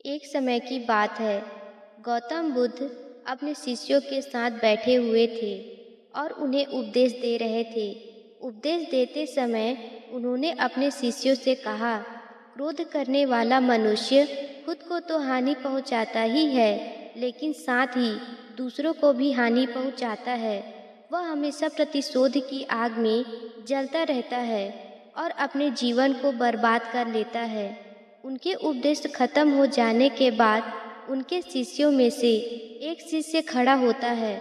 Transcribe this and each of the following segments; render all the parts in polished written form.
एक समय की बात है। गौतम बुद्ध अपने शिष्यों के साथ बैठे हुए थे और उन्हें उपदेश दे रहे थे। उपदेश देते समय उन्होंने अपने शिष्यों से कहा, क्रोध करने वाला मनुष्य खुद को तो हानि पहुंचाता ही है, लेकिन साथ ही दूसरों को भी हानि पहुंचाता है। वह हमेशा प्रतिशोध की आग में जलता रहता है और अपने जीवन को बर्बाद कर लेता है। उनके उपदेश खत्म हो जाने के बाद उनके शिष्यों में से एक शिष्य खड़ा होता है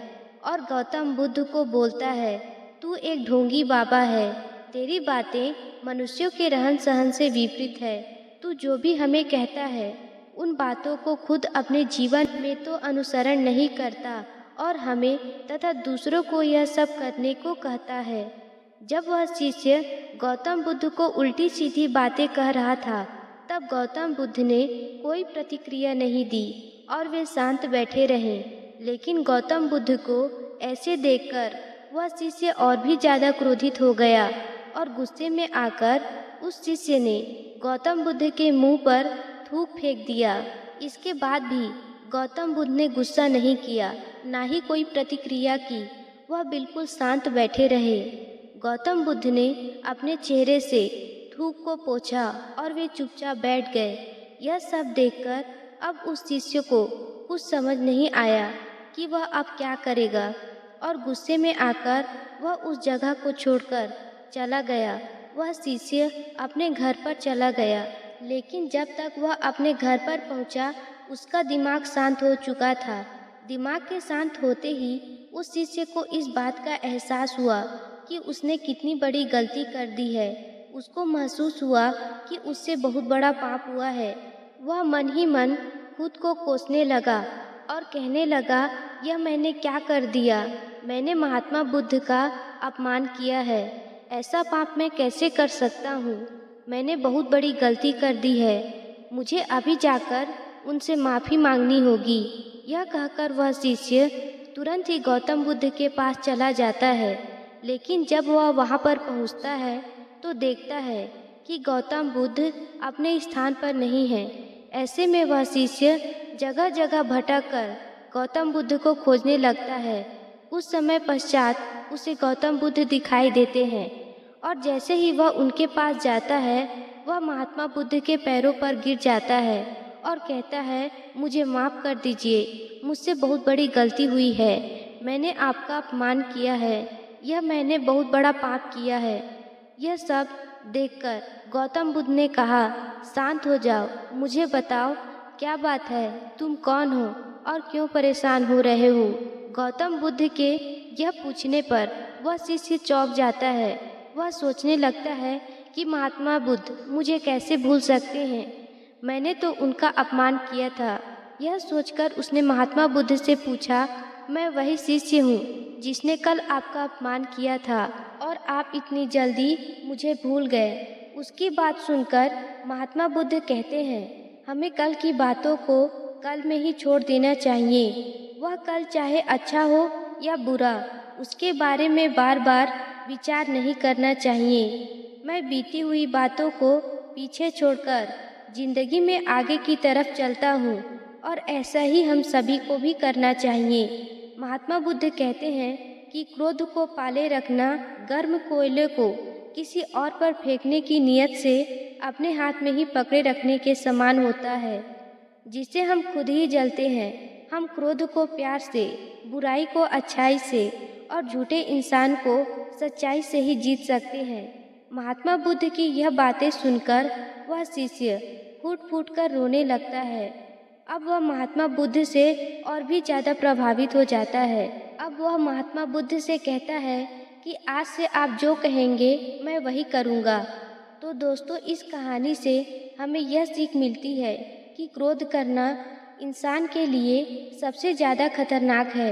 और गौतम बुद्ध को बोलता है, तू एक ढोंगी बाबा है। तेरी बातें मनुष्यों के रहन सहन से विपरीत है। तू जो भी हमें कहता है उन बातों को खुद अपने जीवन में तो अनुसरण नहीं करता और हमें तथा दूसरों को यह सब करने को कहता है। जब वह शिष्य गौतम बुद्ध को उल्टी सीधी बातें कह रहा था, तब गौतम बुद्ध ने कोई प्रतिक्रिया नहीं दी और वे शांत बैठे रहे। लेकिन गौतम बुद्ध को ऐसे देखकर वह शिष्य और भी ज़्यादा क्रोधित हो गया और गुस्से में आकर उस शिष्य ने गौतम बुद्ध के मुंह पर थूक फेंक दिया। इसके बाद भी गौतम बुद्ध ने गुस्सा नहीं किया, ना ही कोई प्रतिक्रिया की। वह बिल्कुल शांत बैठे रहे। गौतम बुद्ध ने अपने चेहरे से थूक को पोंछा और वे चुपचाप बैठ गए। यह सब देखकर अब उस शिष्य को कुछ समझ नहीं आया कि वह अब क्या करेगा और गुस्से में आकर वह उस जगह को छोड़कर चला गया। वह शिष्य अपने घर पर चला गया, लेकिन जब तक वह अपने घर पर पहुंचा, उसका दिमाग शांत हो चुका था। दिमाग के शांत होते ही उस शिष्य को इस बात का एहसास हुआ कि उसने कितनी बड़ी गलती कर दी है। उसको महसूस हुआ कि उससे बहुत बड़ा पाप हुआ है। वह मन ही मन खुद को कोसने लगा और कहने लगा, यह मैंने क्या कर दिया? मैंने महात्मा बुद्ध का अपमान किया है। ऐसा पाप मैं कैसे कर सकता हूँ? मैंने बहुत बड़ी गलती कर दी है। मुझे अभी जाकर उनसे माफ़ी मांगनी होगी। यह कहकर वह शिष्य तुरंत ही गौतम बुद्ध के पास चला जाता है। लेकिन जब वह वहाँ पर पहुँचता है तो देखता है कि गौतम बुद्ध अपने स्थान पर नहीं है। ऐसे में वह शिष्य जगह जगह भटक कर गौतम बुद्ध को खोजने लगता है। कुछ समय पश्चात उसे गौतम बुद्ध दिखाई देते हैं और जैसे ही वह उनके पास जाता है, वह महात्मा बुद्ध के पैरों पर गिर जाता है और कहता है, मुझे माफ़ कर दीजिए, मुझसे बहुत बड़ी गलती हुई है। मैंने आपका अपमान किया है। यह मैंने बहुत बड़ा पाप किया है। यह सब देखकर गौतम बुद्ध ने कहा, शांत हो जाओ, मुझे बताओ क्या बात है, तुम कौन हो और क्यों परेशान हो रहे हो? गौतम बुद्ध के यह पूछने पर वह शिष्य चौंक जाता है। वह सोचने लगता है कि महात्मा बुद्ध मुझे कैसे भूल सकते हैं? मैंने तो उनका अपमान किया था। यह सोचकर उसने महात्मा बुद्ध से पूछा, मैं वही शिष्य हूँ जिसने कल आपका अपमान किया था और आप इतनी जल्दी मुझे भूल गए। उसकी बात सुनकर महात्मा बुद्ध कहते हैं, हमें कल की बातों को कल में ही छोड़ देना चाहिए। वह कल चाहे अच्छा हो या बुरा, उसके बारे में बार बार विचार नहीं करना चाहिए। मैं बीती हुई बातों को पीछे छोड़कर जिंदगी में आगे की तरफ चलता हूँ और ऐसा ही हम सभी को भी करना चाहिए। महात्मा बुद्ध कहते हैं कि क्रोध को पाले रखना गर्म कोयले को किसी और पर फेंकने की नियत से अपने हाथ में ही पकड़े रखने के समान होता है, जिससे हम खुद ही जलते हैं। हम क्रोध को प्यार से, बुराई को अच्छाई से और झूठे इंसान को सच्चाई से ही जीत सकते हैं। महात्मा बुद्ध की यह बातें सुनकर वह शिष्य फूट फूट कर रोने लगता है। अब वह महात्मा बुद्ध से और भी ज़्यादा प्रभावित हो जाता है। अब वह महात्मा बुद्ध से कहता है कि आज से आप जो कहेंगे मैं वही करूँगा। तो दोस्तों, इस कहानी से हमें यह सीख मिलती है कि क्रोध करना इंसान के लिए सबसे ज़्यादा खतरनाक है।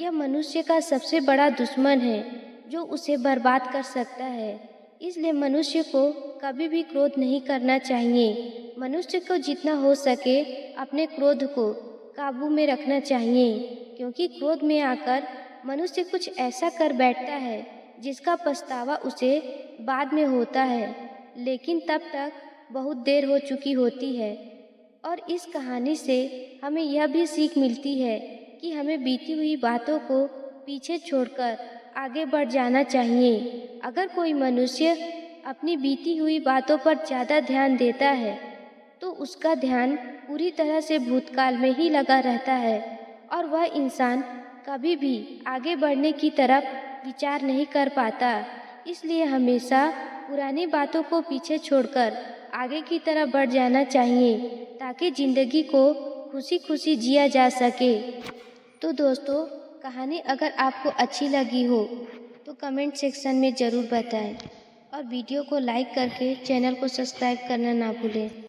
यह मनुष्य का सबसे बड़ा दुश्मन है जो उसे बर्बाद कर सकता है। इसलिए मनुष्य को कभी भी क्रोध नहीं करना चाहिए। मनुष्य को जितना हो सके अपने क्रोध को काबू में रखना चाहिए, क्योंकि क्रोध में आकर मनुष्य कुछ ऐसा कर बैठता है जिसका पछतावा उसे बाद में होता है, लेकिन तब तक बहुत देर हो चुकी होती है। और इस कहानी से हमें यह भी सीख मिलती है कि हमें बीती हुई बातों को पीछे छोड़कर आगे बढ़ जाना चाहिए। अगर कोई मनुष्य अपनी बीती हुई बातों पर ज़्यादा ध्यान देता है तो उसका ध्यान पूरी तरह से भूतकाल में ही लगा रहता है और वह इंसान कभी भी आगे बढ़ने की तरफ विचार नहीं कर पाता। इसलिए हमेशा पुरानी बातों को पीछे छोड़कर आगे की तरफ बढ़ जाना चाहिए ताकि ज़िंदगी को खुशी खुशी जिया जा सके। तो दोस्तों, कहानी अगर आपको अच्छी लगी हो तो कमेंट सेक्शन में ज़रूर बताएं और वीडियो को लाइक करके चैनल को सब्सक्राइब करना ना भूलें।